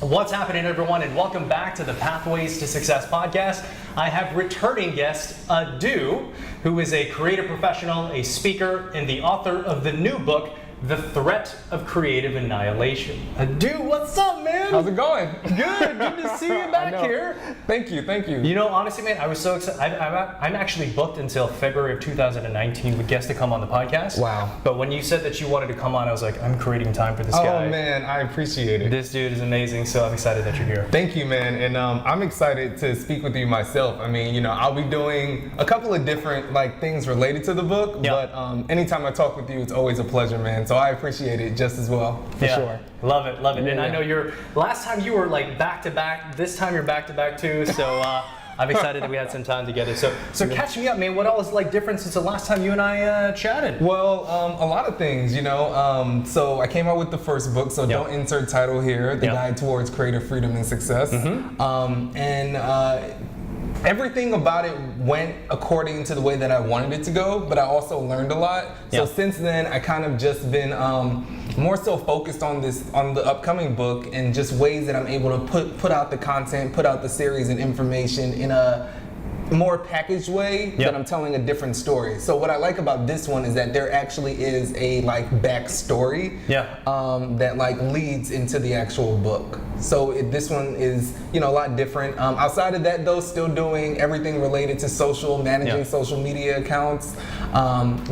What's happening, everyone, and welcome back to the Pathways to Success podcast. I have returning guest Adu, who is a creative professional, a speaker, and the author of the new book, The Threat of Creative Annihilation. Adu, what's up, man? How's it going? Good to see you back here. Thank you. You know, honestly, man, I was so excited. I'm actually booked until February of 2019 with guests to come on the podcast. Wow. But when you said that you wanted to come on, I was like, I'm creating time for this guy. Oh, man, I appreciate it. This dude is amazing, so I'm excited that you're here. Thank you, man. And I'm excited to speak with you myself. I mean, you know, I'll be doing a couple of different things related to the book, but anytime I talk with you, it's always a pleasure, man. So I appreciate it just as well, for sure. Love it. And Yeah. I know last time you were back to back. This time you're back to back too. So I'm excited that we had some time together. So catch me up, man. What all is different since the last time you and I chatted? Well, a lot of things, you know. So I came out with the first book, so don't insert title here, The Guide Towards Creative Freedom and Success. Everything about it went according to the way that I wanted it to go, but I also learned a lot. So since then, I kind of just been more so focused on the upcoming book and just ways that I'm able to put out the content, put out the series and information in a more packaged way that I'm telling a different story. So what I like about this one is that there actually is a backstory that leads into the actual book. So this one is, you know, a lot different. Outside of that though, still doing everything related to managing social media accounts,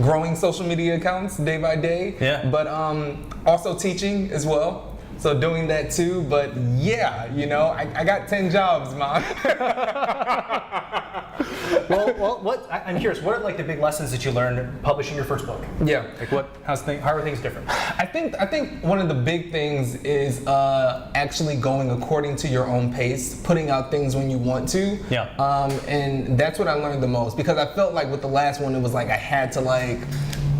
growing social media accounts day by day, but also teaching as well. So doing that too, but yeah, you know, I got 10 jobs, man. Well, I'm curious. What are the big lessons that you learned publishing your first book? Yeah. How are things different? I think one of the big things is actually going according to your own pace, putting out things when you want to. And that's what I learned the most, because I felt like with the last one, it was I had to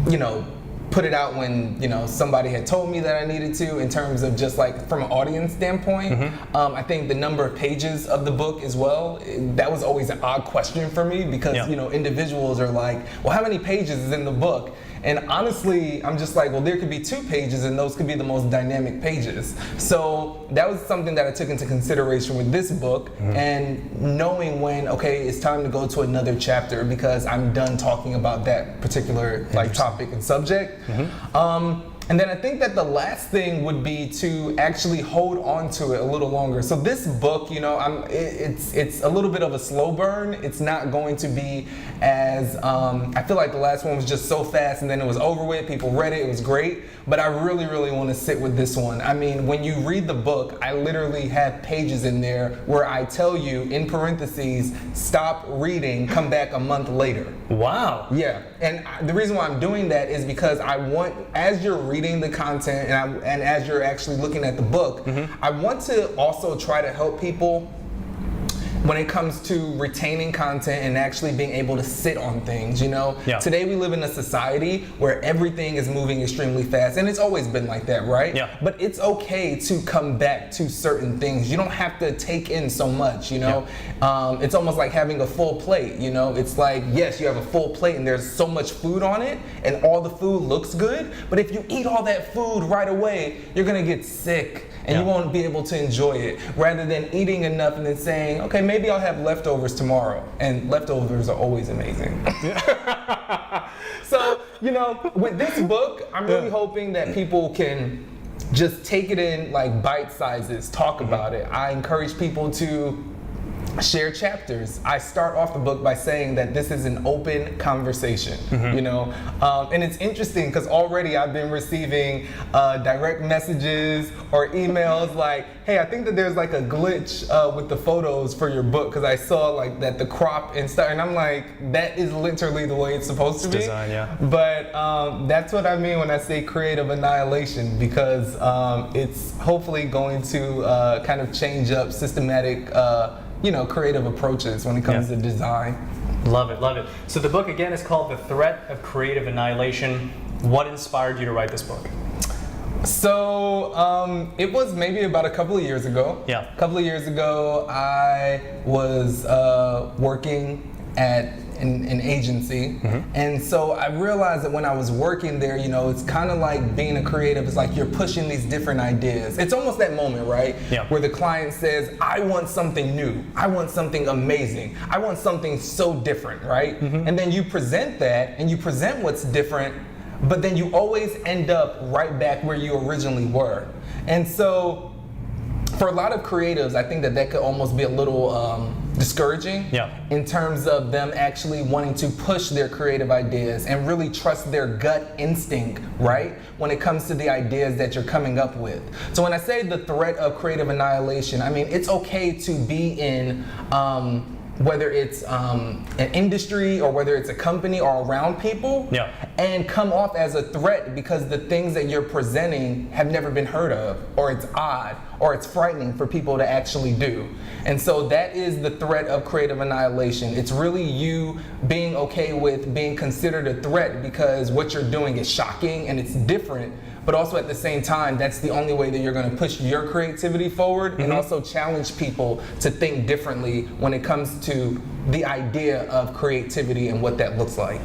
you know, put it out when, you know, somebody had told me that I needed to, in terms of just from an audience standpoint. I think the number of pages of the book as well, that was always an odd question for me, because you know, individuals are like, well, how many pages is in the book? And honestly, I'm just well, there could be 2 pages and those could be the most dynamic pages. So that was something that I took into consideration with this book, and knowing when, okay, it's time to go to another chapter because I'm done talking about that particular topic and subject. And then I think that the last thing would be to actually hold on to it a little longer. So this book, you know, it's a little bit of a slow burn. It's not going to be as, I feel like the last one was just so fast and then it was over with. People read it, it was great. But I really, really want to sit with this one. I mean, when you read the book, I literally have pages in there where I tell you, in parentheses, stop reading, come back a month later. Wow. Yeah, and the reason why I'm doing that is because I want, as you're reading the content and as you're actually looking at the book, I want to also try to help people when it comes to retaining content and actually being able to sit on things, you know? Today we live in a society where everything is moving extremely fast, and it's always been like that, right? But it's okay to come back to certain things. You don't have to take in so much, you know? It's almost like having a full plate, you know? It's yes, you have a full plate and there's so much food on it and all the food looks good, but if you eat all that food right away, you're gonna get sick and you won't be able to enjoy it, rather than eating enough and then saying, okay, maybe I'll have leftovers tomorrow. And leftovers are always amazing. So, you know, with this book, I'm really hoping that people can just take it in bite sizes, talk about it. I encourage people to share chapters. I start off the book by saying that this is an open conversation, you know, and it's interesting because already I've been receiving direct messages or emails hey, I think that there's a glitch with the photos for your book, because I saw that the crop and stuff, and I'm that is literally the way it's supposed to be. Design, But that's what I mean when I say creative annihilation, because it's hopefully going to kind of change up systematic you know, creative approaches when it comes to design. Love it. So the book again is called The Threat of Creative Annihilation. What inspired you to write this book? So it was maybe about a couple of years ago. A couple of years ago, I was working at an agency. And so I realized that when I was working there, you know, it's kind of like being a creative. It's like you're pushing these different ideas. It's almost that moment, right? Yeah. Where the client says, I want something new. I want something amazing. I want something so different, right? And then you present that and you present what's different, but then you always end up right back where you originally were. And so for a lot of creatives, I think that could almost be a little discouraging in terms of them actually wanting to push their creative ideas and really trust their gut instinct, right? When it comes to the ideas that you're coming up with. So when I say the threat of creative annihilation, I mean, it's okay to be in whether it's an industry or whether it's a company or around people, and come off as a threat because the things that you're presenting have never been heard of, or it's odd, or it's frightening for people to actually do. And so that is the threat of creative annihilation. It's really you being okay with being considered a threat because what you're doing is shocking and it's different, but also at the same time, that's the only way that you're going to push your creativity forward and also challenge people to think differently when it comes to the idea of creativity and what that looks like.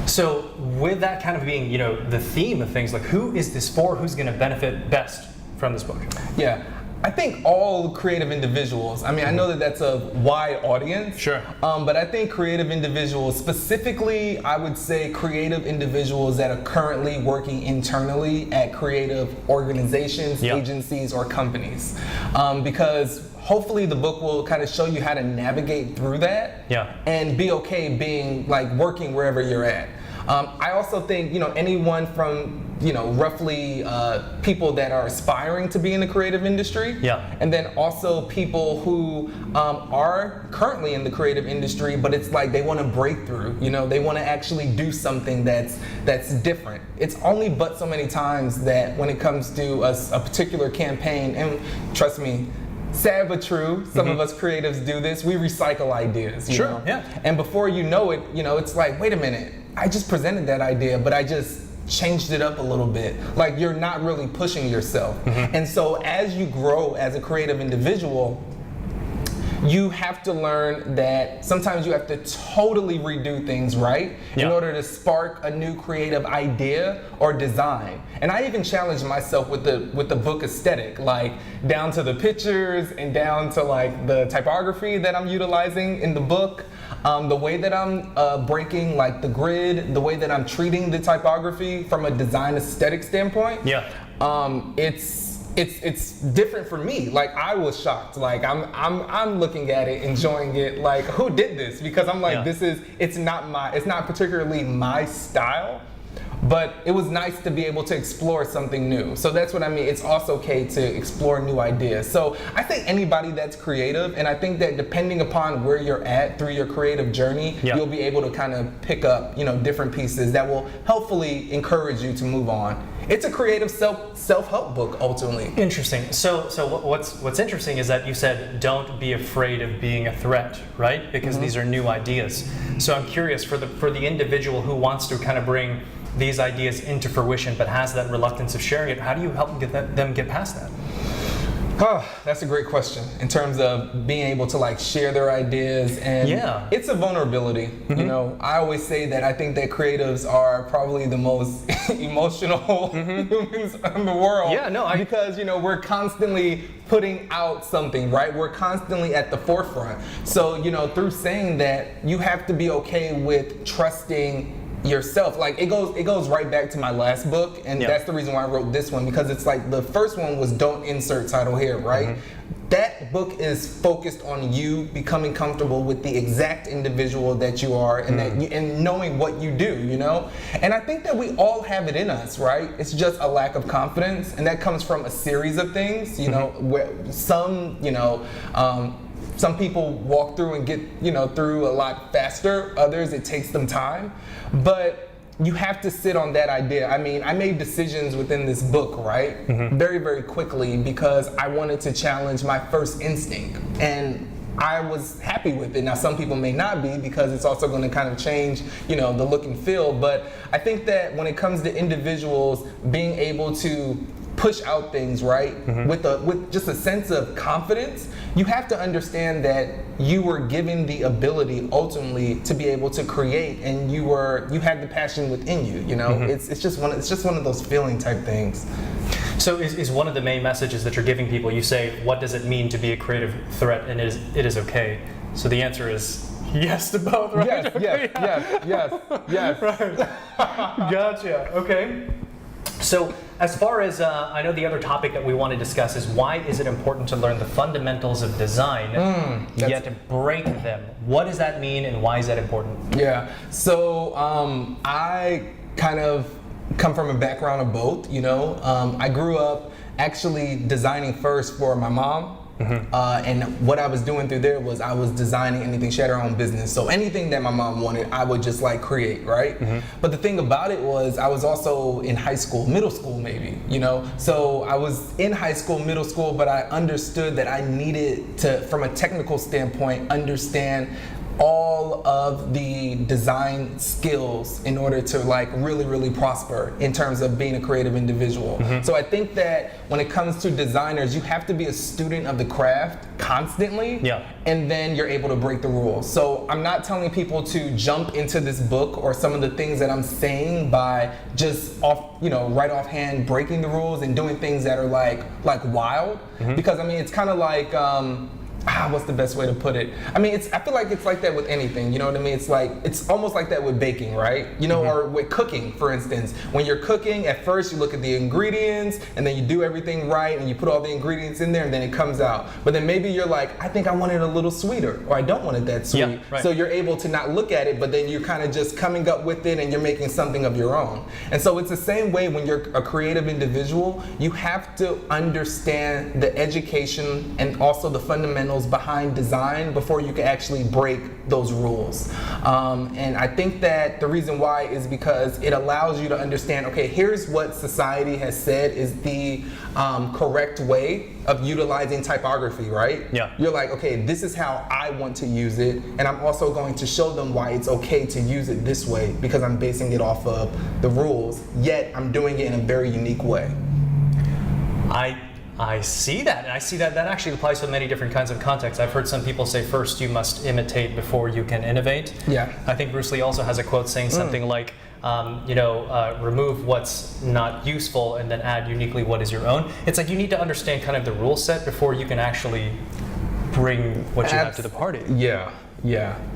So with that kind of being, you know, the theme of things, like who is this for? Who's going to benefit best from this book? Yeah. I think all creative individuals, I mean, I know that that's a wide audience. Sure. But I think creative individuals, specifically, I would say creative individuals that are currently working internally at creative organizations, agencies, or companies. Because hopefully the book will kind of show you how to navigate through that and be okay being like working wherever you're at. I also think, you know, anyone from, you know, roughly people that are aspiring to be in the creative industry, and then also people who are currently in the creative industry, but it's like they want to break through, you know, they want to actually do something that's different. It's only but so many times that when it comes to a particular campaign, and trust me, sad but true, some of us creatives do this, we recycle ideas, you know? And before you know it, you know, it's like, wait a minute, I just presented that idea, but I just changed it up a little bit. Like, you're not really pushing yourself. And so as you grow as a creative individual, you have to learn that sometimes you have to totally redo things, right? In order to spark a new creative idea or design. And I even challenged myself with the book aesthetic, like down to the pictures and down to like the typography that I'm utilizing in the book. The way that I'm breaking like the grid, the way that I'm treating the typography from a design aesthetic standpoint, it's different for me. Like, I was shocked. Like, I'm looking at it, enjoying it. Like, who did this? Because I'm like, it's not particularly my style. But it was nice to be able to explore something new. So that's what I mean. It's also okay to explore new ideas. So I think anybody that's creative, and I think that depending upon where you're at through your creative journey, you'll be able to kind of pick up, you know, different pieces that will hopefully encourage you to move on. It's a creative self-help book, ultimately. Interesting. So what's interesting is that you said don't be afraid of being a threat, right? Because these are new ideas. So I'm curious, for the individual who wants to kind of bring these ideas into fruition but has that reluctance of sharing it, how do you help them get past that? Oh, that's a great question in terms of being able to like share their ideas, and it's a vulnerability. You know, I always say that I think that creatives are probably the most emotional humans in the world. Because, you know, we're constantly putting out something, right? We're constantly at the forefront. So, you know, through saying that, you have to be okay with trusting yourself. Like, it goes right back to my last book, and that's the reason why I wrote this one, because it's like the first one was don't insert title here, right? That book is focused on you becoming comfortable with the exact individual that you are, and and knowing what you do, you know? And I think that we all have it in us, right? It's just a lack of confidence, and that comes from a series of things, you know, where some, you know, some people walk through and get, you know, through a lot faster. Others, it takes them time. But you have to sit on that idea. I mean, I made decisions within this book, right? Very, very quickly, because I wanted to challenge my first instinct. And I was happy with it. Now, some people may not be, because it's also going to kind of change, you know, the look and feel. But I think that when it comes to individuals being able to push out things, right? With just a sense of confidence, you have to understand that you were given the ability ultimately to be able to create, and you had the passion within you. You know, it's just one of those feeling type things. So is one of the main messages that you're giving people, you say, what does it mean to be a creative threat, and it is okay? So the answer is yes to both, right? Yes. Right. Gotcha. Okay. So as far as, I know the other topic that we want to discuss is why is it important to learn the fundamentals of design, yet to break them? What does that mean, and why is that important? Yeah, so I kind of come from a background of both, you know. I grew up actually designing first for my mom. And what I was doing through there was I was designing anything. She had her own business, so anything that my mom wanted, I would just like create, right? But the thing about it was I was also in high school, middle school maybe, you know? So I was in high school, middle school, but I understood that I needed to, from a technical standpoint, understand all of the design skills in order to like really prosper in terms of being a creative individual. So I think that when it comes to designers, you have to be a student of the craft constantly, and then you're able to break the rules. So I'm not telling people to jump into this book or some of the things that I'm saying by just right offhand breaking the rules and doing things that are like wild, because I mean it's kind of like what's the best way to put it? I mean, I feel like it's like that with anything, you know what I mean? It's almost like that with baking, right? You know, or with cooking, for instance. When you're cooking, at first you look at the ingredients, and then you do everything right, and you put all the ingredients in there, and then it comes out. But then maybe you're like, I think I want it a little sweeter, or I don't want it that sweet. Yeah, right. So you're able to not look at it, but then you're kind of just coming up with it, and you're making something of your own. And so it's the same way when you're a creative individual. You have to understand the education and also the fundamentals behind design before you can actually break those rules. And I think that the reason why is because it allows you to understand, okay, here's what society has said is the correct way of utilizing typography, right? Yeah. You're like, okay, this is how I want to use it, and I'm also going to show them why it's okay to use it this way because I'm basing it off of the rules, yet I'm doing it in a very unique way. I see that, and I see that actually applies to many different kinds of contexts. I've heard some people say first you must imitate before you can innovate. Yeah. I think Bruce Lee also has a quote saying something like, remove what's not useful and then add uniquely what is your own. It's like you need to understand kind of the rule set before you can actually bring what you have to the party. Yeah.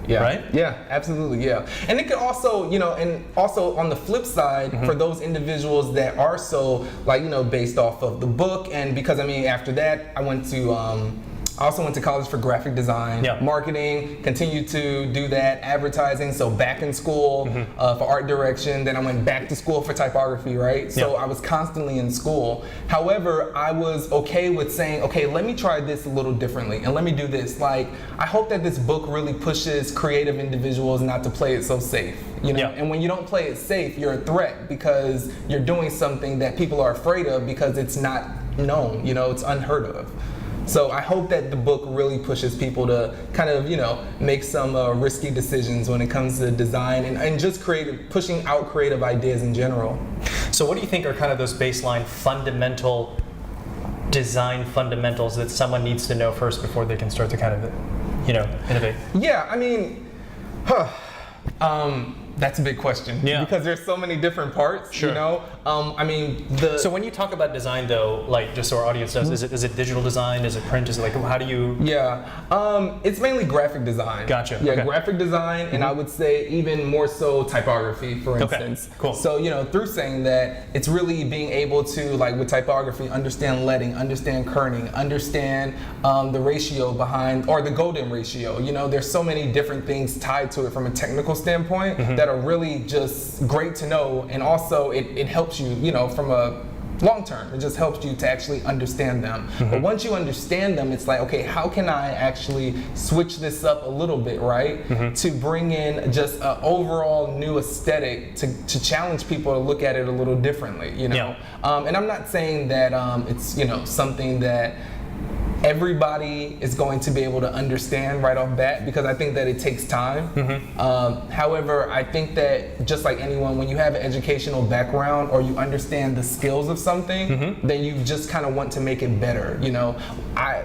Right? Yeah, absolutely, yeah. And it could also, and also on the flip side, for those individuals that are so, based off of the book, and because, after that, I also went to college for graphic design, marketing, continued to do that, advertising, so back in school for art direction, then I went back to school for typography, right? So I was constantly in school. However, I was okay with saying, okay, let me try this a little differently, and let me do this. I hope that this book really pushes creative individuals not to play it so safe, And when you don't play it safe, you're a threat because you're doing something that people are afraid of because it's not known, it's unheard of. So I hope that the book really pushes people to kind of, make some risky decisions when it comes to design and just pushing out creative ideas in general. So what do you think are kind of those baseline fundamental design fundamentals that someone needs to know first before they can start to kind of, innovate? Yeah, that's a big question. Yeah. Because there's so many different parts, Sure. So when you talk about design though, just so our audience knows, is it digital design? Is it print? Is it how do you? Yeah. It's mainly graphic design. Gotcha. Yeah, okay. Graphic design, and I would say even more so typography, for instance. Okay, cool. So, through saying that, it's really being able to, with typography, understand leading, understand kerning, understand the ratio behind, or the golden ratio. There's so many different things tied to it from a technical standpoint that are really just great to know, and also it helps you, from a long term. It just helps you to actually understand them. But once you understand them, it's like, okay, how can I actually switch this up a little bit, right? To bring in just an overall new aesthetic to challenge people to look at it a little differently, And I'm not saying that it's, something that everybody is going to be able to understand right off bat, because I think that it takes time. However, I think that just like anyone, when you have an educational background or you understand the skills of something, then you just kind of want to make it better. You know, I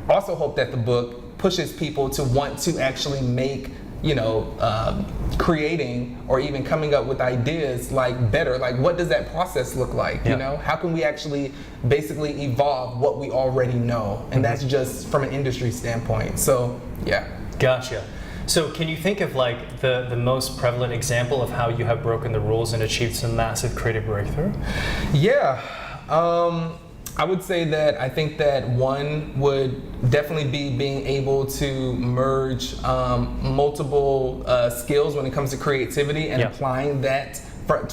also hope that the book pushes people to want to actually make, you know, creating or even coming up with ideas like better. Like, what does that process look like? You know, how can we actually basically evolve what we already know? And that's just from an industry standpoint. So yeah. Gotcha. So can you think of like the most prevalent example of how you have broken the rules and achieved some massive creative breakthrough? Yeah. I would say that I think that one would definitely be being able to merge multiple skills when it comes to creativity and applying that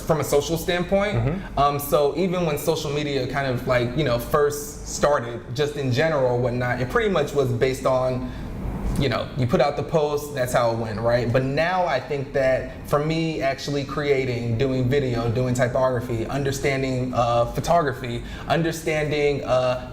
from a social standpoint. So even when social media kind of like, you know, first started, just in general or whatnot, it pretty much was based on, you know, you put out the post, that's how it went, right? But now I think that for me, actually creating, doing video, doing typography, understanding photography, understanding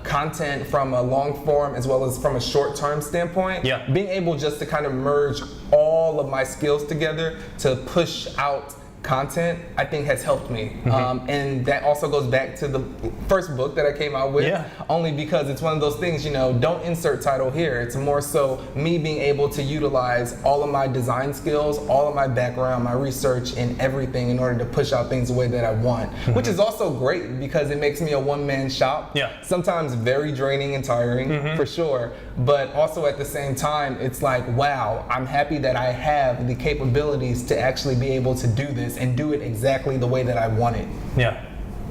content from a long form as well as from a short term standpoint, being able just to kind of merge all of my skills together to push out content, I think has helped me. And that also goes back to the first book that I came out with, only because it's one of those things, you know, don't insert title here. It's more so me being able to utilize all of my design skills, all of my background, my research and everything in order to push out things the way that I want, which is also great because it makes me a one-man shop. Sometimes very draining and tiring, for sure. But also at the same time, it's like, wow, I'm happy that I have the capabilities to actually be able to do this and do it exactly the way that I want it.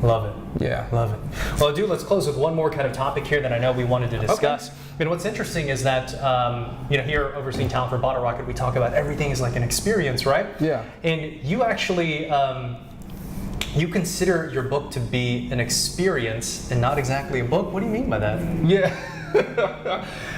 Love it. Love it. Well, let's close with one more kind of topic here that I know we wanted to discuss. And what's interesting is that, you know, here overseeing talent for Bottle Rocket, we talk about everything is like an experience, right? And you actually, you consider your book to be an experience and not exactly a book. What do you mean by that?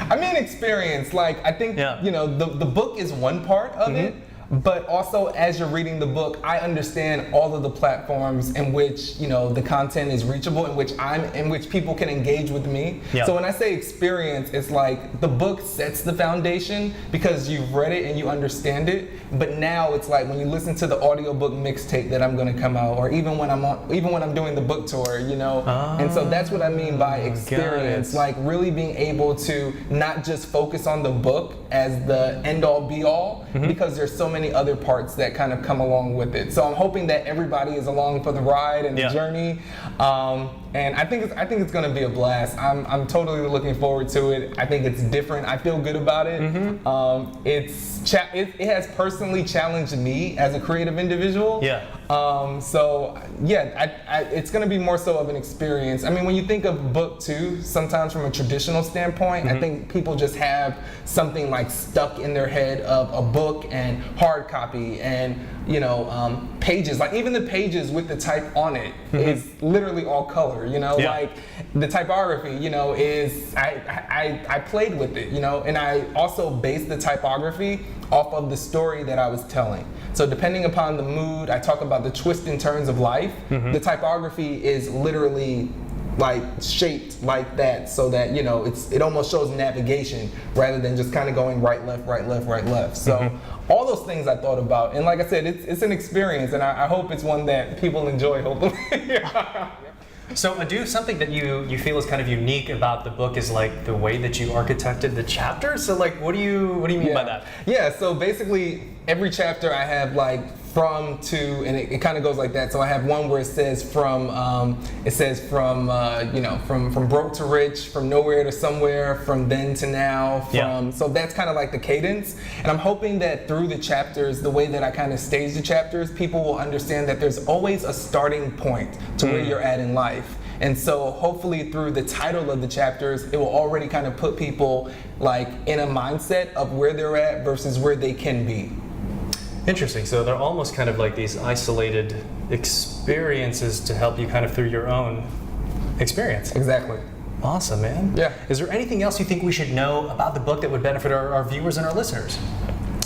I mean experience. Like, I think, you know, the book is one part of it. But also, as you're reading the book, I understand all of the platforms in which, you know, the content is reachable, in which people can engage with me. So when I say experience, it's like the book sets the foundation because you've read it and you understand it. But now it's like when you listen to the audiobook mixtape that I'm going to come out, or even when I'm doing the book tour, you know. And so that's what I mean by experience, like really being able to not just focus on the book as the end all be all, because there's so many other parts that kind of come along with it. So I'm hoping that everybody is along for the ride and the journey. And I think it's going to be a blast. I'm totally looking forward to it. I think it's different. I feel good about it. It has personally challenged me as a creative individual. So yeah, it's going to be more so of an experience. I mean, when you think of book too, sometimes from a traditional standpoint, I think people just have something like stuck in their head of a book and hard copy and, you know, pages. Like even the pages with the type on it is literally all color, you know, like the typography, you know, is, I played with it, you know, and I also based the typography off of the story that I was telling. So depending upon the mood, I talk about the twists and turns of life. The typography is literally like shaped like that so that, you know, it almost shows navigation rather than just kind of going right, left, right, left, right, left. So all those things I thought about. And like I said, it's an experience, and I hope it's one that people enjoy, hopefully. So Adu, something that you feel is kind of unique about the book is like the way that you architected the chapters. So like, what do you mean by that? Yeah, so basically every chapter I have like from to, and it kind of goes like that. So I have one where it says from you know, from broke to rich, from nowhere to somewhere, from then to now, so that's kind of like the cadence. And I'm hoping that through the chapters, the way that I kind of stage the chapters, people will understand that there's always a starting point to where you're at in life. And so hopefully through the title of the chapters, it will already kind of put people like in a mindset of where they're at versus where they can be. Interesting. So they're almost kind of like these isolated experiences to help you kind of through your own experience. Exactly. Awesome, man. Yeah. Is there anything else you think we should know about the book that would benefit our viewers and our listeners?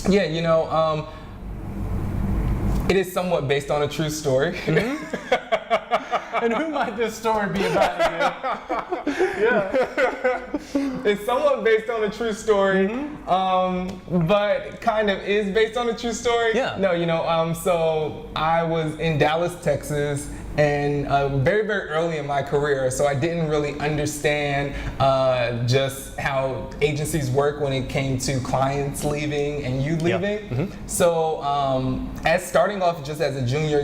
Yeah, you know, it is somewhat based on a true story. And who might this story be about again? Yeah. It's somewhat based on a true story, but kind of is based on a true story. Yeah. No, so I was in Dallas, Texas, and very, very early in my career, so I didn't really understand just how agencies work when it came to clients leaving and you leaving. So as starting off just as a junior,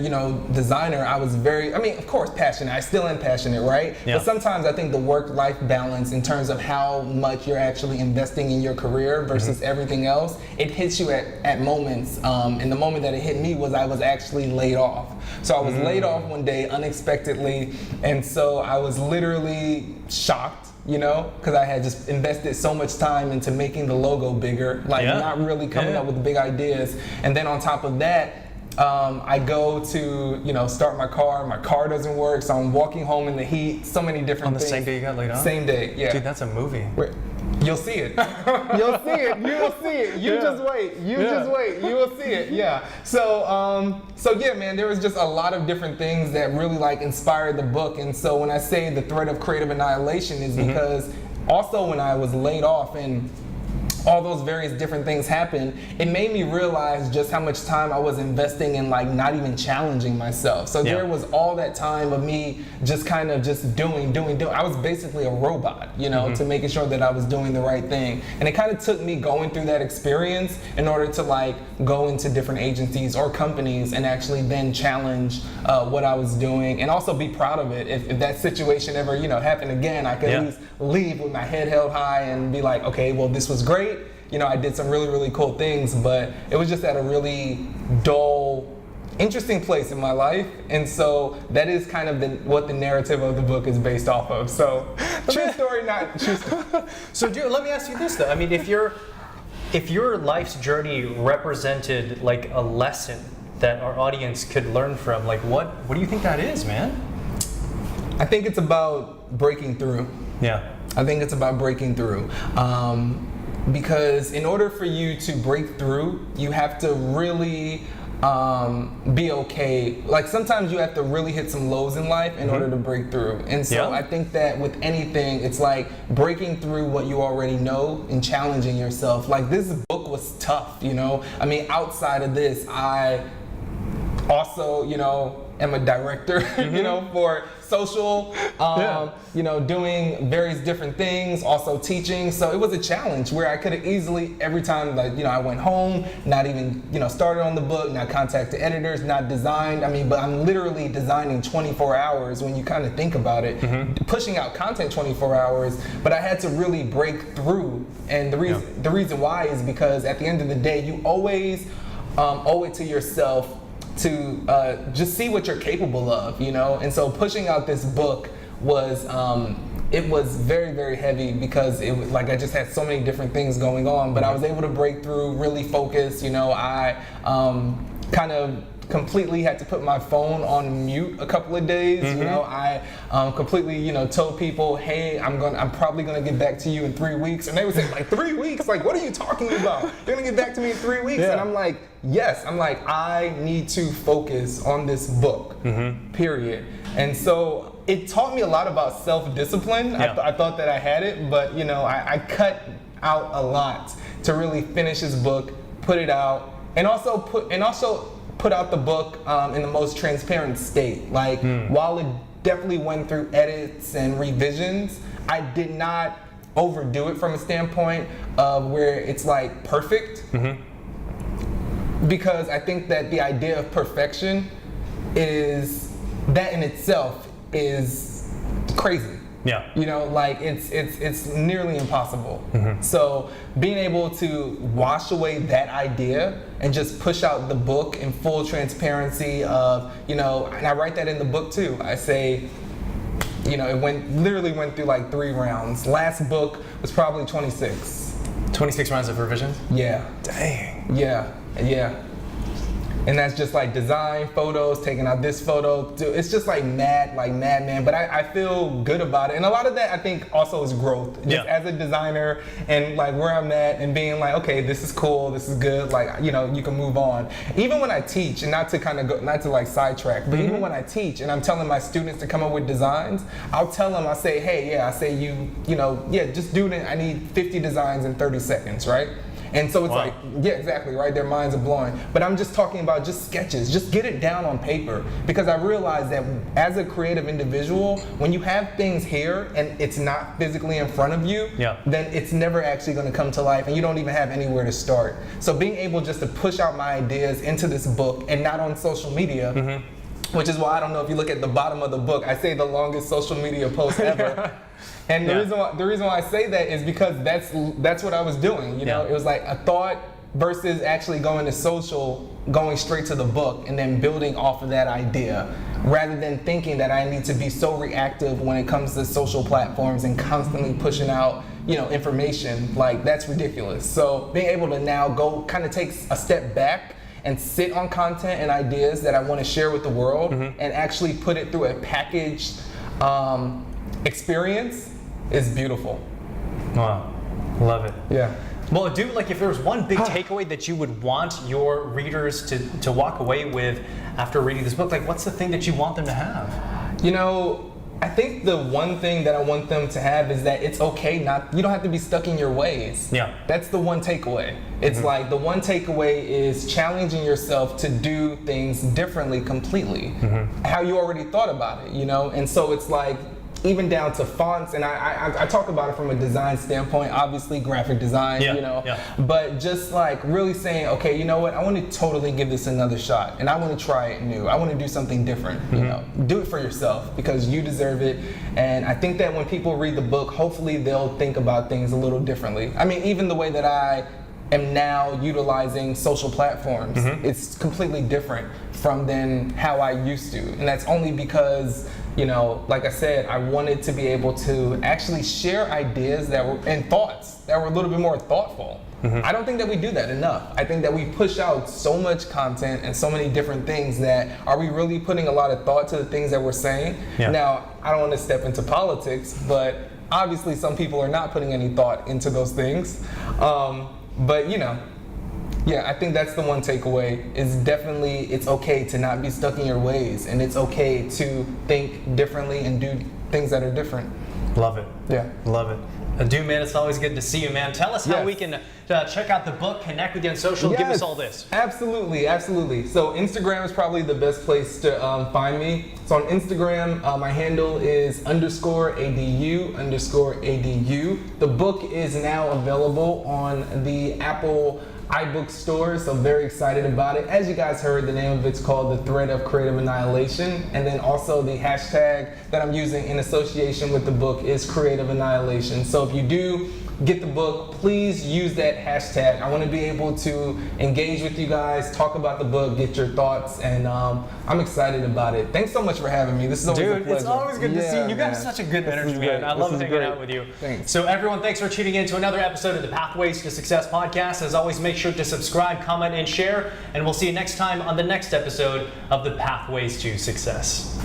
designer, I was of course passionate. I still am passionate, right? But sometimes I think the work-life balance in terms of how much you're actually investing in your career versus everything else, it hits you at moments. And the moment that it hit me was I was actually laid off. So I was laid off one day unexpectedly, and so I was literally shocked, because I had just invested so much time into making the logo bigger, not really coming up with big ideas. And then on top of that, I go to, start my car doesn't work, so I'm walking home in the heat, so many different things. On the same day you got laid off? Same day, yeah. Dude, that's a movie. You'll see it. You'll see it. You will see it. You just wait. Just wait. You will see it. Yeah. So yeah, man, there was just a lot of different things that really inspired the book. And so when I say the threat of creative annihilation is because also when I was laid off and all those various different things happened, it made me realize just how much time I was investing in not even challenging myself. So there was all that time of me just kind of just doing. I was basically a robot, to making sure that I was doing the right thing. And it kind of took me going through that experience in order to go into different agencies or companies and actually then challenge what I was doing and also be proud of it. If that situation ever, happened again, I could at least leave with my head held high and be like, okay, well, this was great. I did some really, really cool things, but it was just at a really dull, interesting place in my life. And so that is kind of what the narrative of the book is based off of. So true story, not true story. So let me ask you this though. I mean, if your life's journey represented a lesson that our audience could learn from, what do you think that is, man? I think it's about breaking through. Yeah. I think it's about breaking through. Because in order for you to break through, you have to really be okay. Sometimes you have to really hit some lows in life in order to break through. And so I think that with anything, it's breaking through what you already know and challenging yourself. This book was tough, I mean, outside of this, I also, am a director, for social, doing various different things, also teaching. So it was a challenge where I could have easily, every time I went home, not even, started on the book, not contacted editors, not designed. I mean, but I'm literally designing 24 hours when you kind of think about it, pushing out content 24 hours, but I had to really break through. And the reason why is because at the end of the day, you always owe it to yourself to just see what you're capable of, and so pushing out this book was it was very, very heavy because it was I just had so many different things going on, but I was able to break through, really focus. I kind of completely had to put my phone on mute a couple of days. I completely told people, hey, I'm probably gonna get back to you in 3 weeks, and they would say 3 weeks, what are you talking about? You're gonna get back to me in 3 weeks? And I'm like, yes. I need to focus on this book, period. And so it taught me a lot about self-discipline. I thought that I had it, but I cut out a lot to really finish this book, put it out, and also put out the book in the most transparent state. While it definitely went through edits and revisions, I did not overdo it from a standpoint of where it's perfect. Because I think that the idea of perfection is, that in itself is crazy. Yeah. It's nearly impossible. So being able to wash away that idea and just push out the book in full transparency of, and I write that in the book too. I say, it literally went through 3 rounds. Last book was probably 26. 26 rounds of revisions? Yeah. Dang. Yeah. And that's just like design photos, taking out this photo. It's just like madman. But I feel good about it. And a lot of that I think also is growth. Just as a designer and like where I'm at and being like, okay, this is cool, this is good. Like, you know, you can move on. Even when I teach, and not to like sidetrack, but even when I teach and I'm telling my students to come up with designs, I'll tell them, just do it. I need 50 designs in 30 seconds, right? And so it's like, yeah, exactly, right? Their minds are blowing. But I'm just talking about just sketches. Just get it down on paper. Because I realize that as a creative individual, when you have things here and it's not physically in front of you, then it's never actually going to come to life and you don't even have anywhere to start. So being able just to push out my ideas into this book and not on social media, which is why I don't know if you look at the bottom of the book, I say the longest social media post ever. And the reason why I say that is because that's what I was doing. You know, it was like a thought versus actually going to social, going straight to the book, and then building off of that idea, rather than thinking that I need to be so reactive when it comes to social platforms and constantly pushing out, you know, information. Like, that's ridiculous. So being able to now go kind of take a step back and sit on content and ideas that I want to share with the world and actually put it through a packaged experience is beautiful. Wow, love it. Yeah. Well, dude, like if there was one big takeaway that you would want your readers to walk away with after reading this book, like what's the thing that you want them to have? You know, I think the one thing that I want them to have is that it's okay you don't have to be stuck in your ways. Yeah. That's the one takeaway. It's like the one takeaway is challenging yourself to do things differently completely. How you already thought about it, you know? And so it's like, even down to fonts, and I talk about it from a design standpoint, obviously graphic design, you know, but just like really saying, okay, you know what, I want to totally give this another shot, and I want to try it new. I want to do something different, you know. Do it for yourself, because you deserve it, and I think that when people read the book, hopefully they'll think about things a little differently. I mean, even the way that I am now utilizing social platforms, it's completely different from then how I used to, and that's only because, you know, like I said, I wanted to be able to actually share ideas and thoughts that were a little bit more thoughtful. I don't think that we do that enough. I think that we push out so much content and so many different things that, are we really putting a lot of thought to the things that we're saying? Now, I don't want to step into politics, but obviously some people are not putting any thought into those things. But you know, yeah, I think that's the one takeaway, is definitely it's okay to not be stuck in your ways, and it's okay to think differently and do things that are different. Love it. Yeah. Love it. Adu, man, it's always good to see you, man. Tell us how we can check out the book, connect with you on social, give us all this. Absolutely. So Instagram is probably the best place to find me. So on Instagram, my handle is _ADU. The book is now available on the Apple iBook store, so very excited about it. As you guys heard, the name of it's called The Thread of Creative Annihilation, and then also the hashtag that I'm using in association with the book is Creative Annihilation. So if you do get the book, please use that hashtag. I want to be able to engage with you guys, talk about the book, get your thoughts, and I'm excited about it. Thanks so much for having me. This is always a pleasure. It's always good to see you. You got such a good energy, man. I love hanging out with you. Thanks. So everyone, thanks for tuning in to another episode of the Pathways to Success podcast. As always, make sure to subscribe, comment, and share, and we'll see you next time on the next episode of the Pathways to Success.